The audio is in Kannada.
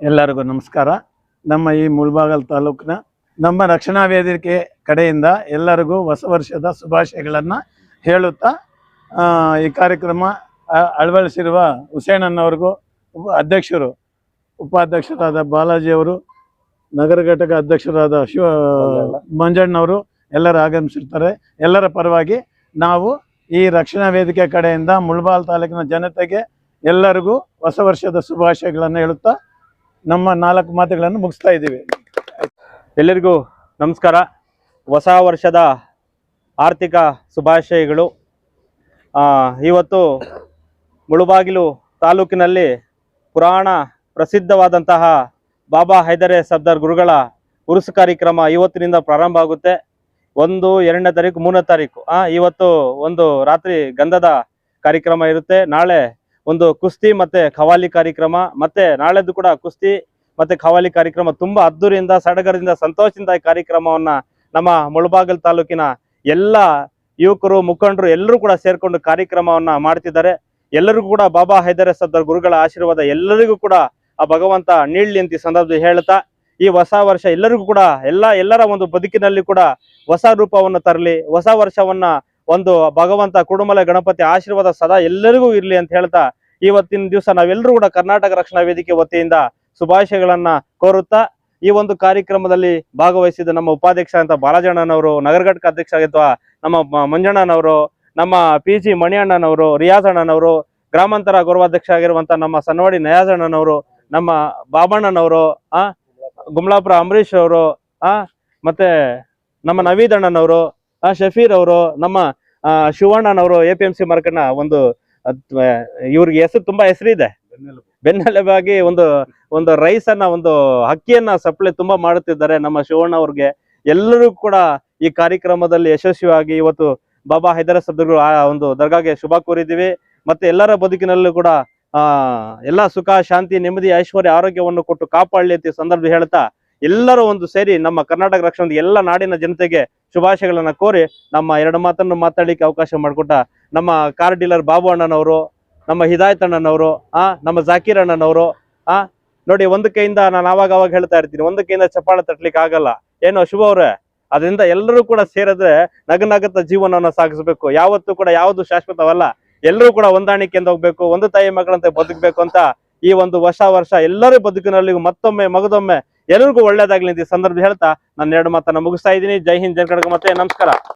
ಎಲ್ಲರಿಗೂ ನಮಸ್ಕಾರ. ನಮ್ಮ ಈ ಮುಳಬಾಗಿಲು ತಾಲೂಕಿನ ನಮ್ಮ ರಕ್ಷಣಾ ವೇದಿಕೆ ಕಡೆಯಿಂದ ಎಲ್ಲರಿಗೂ ಹೊಸ ವರ್ಷದ ಶುಭಾಶಯಗಳನ್ನು ಹೇಳುತ್ತಾ ಈ ಕಾರ್ಯಕ್ರಮ ಅಳವಡಿಸಿರುವ ಹುಸೇನನ್ನವ್ರಿಗೂ ಉಪಾಧ್ಯಕ್ಷರಾದ ಬಾಲಾಜಿಯವರು, ನಗರ ಘಟಕ ಅಧ್ಯಕ್ಷರಾದ ಮಂಜಣ್ಣವರು ಎಲ್ಲರೂ ಆಗಮಿಸಿರ್ತಾರೆ. ಎಲ್ಲರ ಪರವಾಗಿ ನಾವು ಈ ರಕ್ಷಣಾ ವೇದಿಕೆ ಕಡೆಯಿಂದ ಮುಳಬಾಗಿಲು ತಾಲೂಕಿನ ಜನತೆಗೆ ಎಲ್ಲರಿಗೂ ಹೊಸ ವರ್ಷದ ಶುಭಾಶಯಗಳನ್ನು ಹೇಳುತ್ತಾ ನಮ್ಮ 4 ಮಾತುಗಳನ್ನು ಮುಗಿಸ್ತಾ ಇದ್ದೀವಿ. ಎಲ್ಲರಿಗೂ ನಮಸ್ಕಾರ. ಹೊಸ ವರ್ಷದ ಆರ್ಥಿಕ ಶುಭಾಶಯಗಳು. ಇವತ್ತು ಮುಳಬಾಗಿಲು ತಾಲೂಕಿನಲ್ಲಿ ಪುರಾಣ ಪ್ರಸಿದ್ಧವಾದಂತಹ ಬಾಬಾ ಹೈದರ್ ಸಫ್ದರ್ ಗುರುಗಳ ಉರುಸು ಕಾರ್ಯಕ್ರಮ ಇವತ್ತಿನಿಂದ ಪ್ರಾರಂಭ ಆಗುತ್ತೆ. 1, 2ನೇ ತಾರೀಕು, 3ನೇ ತಾರೀಕು. ಇವತ್ತು ಒಂದು ರಾತ್ರಿ ಗಂಧದ ಕಾರ್ಯಕ್ರಮ ಇರುತ್ತೆ. ನಾಳೆ ಒಂದು ಕುಸ್ತಿ ಮತ್ತೆ ಖವಾಲಿ ಕಾರ್ಯಕ್ರಮ, ಮತ್ತೆ ನಾಳೆದು ಕೂಡ ಕುಸ್ತಿ ಮತ್ತೆ ಖವಾಲಿ ಕಾರ್ಯಕ್ರಮ ತುಂಬಾ ಅದ್ದೂರಿಯಿಂದ ಸಡಗರದಿಂದ ಸಂತೋಷದಿಂದ ಈ ಕಾರ್ಯಕ್ರಮವನ್ನ ನಮ್ಮ ಮುಳಬಾಗಿಲು ತಾಲೂಕಿನ ಎಲ್ಲ ಯುವಕರು ಮುಖಂಡರು ಎಲ್ಲರೂ ಕೂಡ ಸೇರ್ಕೊಂಡು ಕಾರ್ಯಕ್ರಮವನ್ನ ಮಾಡ್ತಿದ್ದಾರೆ. ಎಲ್ಲರಿಗೂ ಕೂಡ ಬಾಬಾ ಹೈದರ್ ಸಫ್ದರ್ ಗುರುಗಳ ಆಶೀರ್ವಾದ ಎಲ್ಲರಿಗೂ ಕೂಡ ಆ ಭಗವಂತ ನೀಡಲಿ ಅಂತ ಈ ಸಂದರ್ಭದಲ್ಲಿ ಹೇಳ್ತಾ, ಈ ಹೊಸ ವರ್ಷ ಎಲ್ಲರಿಗೂ ಕೂಡ ಎಲ್ಲರ ಒಂದು ಬದುಕಿನಲ್ಲಿ ಕೂಡ ಹೊಸ ರೂಪವನ್ನು ತರಲಿ, ಹೊಸ ವರ್ಷವನ್ನ ಒಂದು ಭಗವಂತ ಕುಡುಮಲ ಗಣಪತಿ ಆಶೀರ್ವಾದ ಸದಾ ಎಲ್ಲರಿಗೂ ಇರ್ಲಿ ಅಂತ ಹೇಳ್ತಾ, ಇವತ್ತಿನ ದಿವಸ ನಾವೆಲ್ಲರೂ ಕೂಡ ಕರ್ನಾಟಕ ರಕ್ಷಣಾ ವೇದಿಕೆ ವತಿಯಿಂದ ಶುಭಾಶಯಗಳನ್ನ ಕೋರುತ್ತಾ, ಈ ಒಂದು ಕಾರ್ಯಕ್ರಮದಲ್ಲಿ ಭಾಗವಹಿಸಿದ ನಮ್ಮ ಉಪಾಧ್ಯಕ್ಷ ಅಂತ ಬಾಲಾಜಣ್ಣನವರು, ನಗರ ಘಟಕ ಅಧ್ಯಕ್ಷ ಆಗಿರುವ ನಮ್ಮ ಮಂಜಣ್ಣನವರು, ನಮ್ಮ PG ಮಣಿಯಣ್ಣನವರು, ರಿಯಾಜ್ ಅಣ್ಣನವರು, ಗ್ರಾಮಾಂತರ ಗೌರವಾಧ್ಯಕ್ಷ ಆಗಿರುವಂತ ನಮ್ಮ ಸನ್ನವಾಡಿ ನಯಾಜ್ ಅಣ್ಣನವರು, ನಮ್ಮ ಬಾಬಣ್ಣನವರು, ಗುಮ್ಲಾಪುರ ಅಂಬರೀಶ್ ಅವರು, ಮತ್ತೆ ನಮ್ಮ ನವೀದ್ ಅಣ್ಣನವರು, ಶಫೀರ್ ಅವರು, ನಮ್ಮ ಶಿವಣ್ಣನವರು, APMC ಮಾರ್ಕೆಟ್ನ ಒಂದು ಇವ್ರಿಗೆ ಹೆಸರು ತುಂಬಾ ಹೆಸರಿದೆ, ಬೆನ್ನೆಲುಬಾಗಿ ಒಂದು ರೈಸ್ ಅನ್ನ ಒಂದು ಅಕ್ಕಿಯನ್ನ ಸಪ್ಲೈ ತುಂಬಾ ಮಾಡುತ್ತಿದ್ದಾರೆ ನಮ್ಮ ಶಿವಣ್ಣ ಅವ್ರಿಗೆ. ಎಲ್ಲರೂ ಕೂಡ ಈ ಕಾರ್ಯಕ್ರಮದಲ್ಲಿ ಯಶಸ್ವಿಯಾಗಿ ಇವತ್ತು ಬಾಬಾ ಹೈದರ್ ಸಫ್ದರ್ ಆ ಒಂದು ದರ್ಗಾಗೆ ಶುಭ ಕೋರಿದ್ದೀವಿ. ಮತ್ತೆ ಎಲ್ಲರ ಬದುಕಿನಲ್ಲೂ ಕೂಡ ಎಲ್ಲ ಸುಖ, ಶಾಂತಿ, ನೆಮ್ಮದಿ, ಐಶ್ವರ್ಯ, ಆರೋಗ್ಯವನ್ನು ಕೊಟ್ಟು ಕಾಪಾಡಲಿ ಅಂತ ಸಂದರ್ಭ ಹೇಳ್ತಾ, ಎಲ್ಲರೂ ಒಂದು ಸೇರಿ ನಮ್ಮ ಕರ್ನಾಟಕ ರಕ್ಷಣೆ ಎಲ್ಲ ನಾಡಿನ ಜನತೆಗೆ ಶುಭಾಶಯಗಳನ್ನ ಕೋರಿ ನಮ್ಮ 2 ಮಾತನ್ನು ಮಾತಾಡ್ಲಿಕ್ಕೆ ಅವಕಾಶ ಮಾಡಿಕೊಟ್ಟ ನಮ್ಮ ಕಾರ್ ಡೀಲರ್ ಬಾಬು ಅಣ್ಣನವರು, ನಮ್ಮ ಹಿದಾಯತ್ ಅಣ್ಣನವರು, ನಮ್ಮ ಜಾಕೀರ್ ಅಣ್ಣನವರು, ನೋಡಿ ಒಂದು ಕೈಯಿಂದ ನಾನು ಆವಾಗ ಹೇಳ್ತಾ ಇರ್ತೀನಿ, ಒಂದು ಕೈಯಿಂದ ಚಪ್ಪಾಳೆ ತಟ್ಲಿಕ್ಕೆ ಆಗಲ್ಲ ಏನೋ ಶುಭ ಅವ್ರೆ. ಅದರಿಂದ ಎಲ್ಲರೂ ಕೂಡ ಸೇರಿದ್ರೆ ನಗನಗತ ಜೀವನವನ್ನು ಸಾಗಿಸ್ಬೇಕು. ಯಾವತ್ತೂ ಕೂಡ ಯಾವುದು ಶಾಶ್ವತವಲ್ಲ, ಎಲ್ಲರೂ ಕೂಡ ಹೊಂದಾಣಿಕೆಯಿಂದ ಹೋಗ್ಬೇಕು, ಒಂದು ತಾಯಿ ಮಗಳಂತೆ ಬದುಕಬೇಕು ಅಂತ ಈ ಒಂದು ಹೊಸ ವರ್ಷ ಎಲ್ಲರ ಬದುಕಿನಲ್ಲಿ ಮತ್ತೊಮ್ಮೆ ಮಗದೊಮ್ಮೆ ಎಲ್ಲರಿಗೂ ಒಳ್ಳೇದಾಗ್ಲಿ ಅಂತ ಈ ಸಂದರ್ಭ ಹೇಳ್ತಾ ನಾನು 2 ಮಾತನ್ನ ಮುಗಿಸ್ತಾ ಇದ್ದೀನಿ. ಜೈ ಹಿಂದ್, ಜೈ ಕರ್ನಾಟಕ, ಮತ್ತೆ ನಮಸ್ಕಾರ.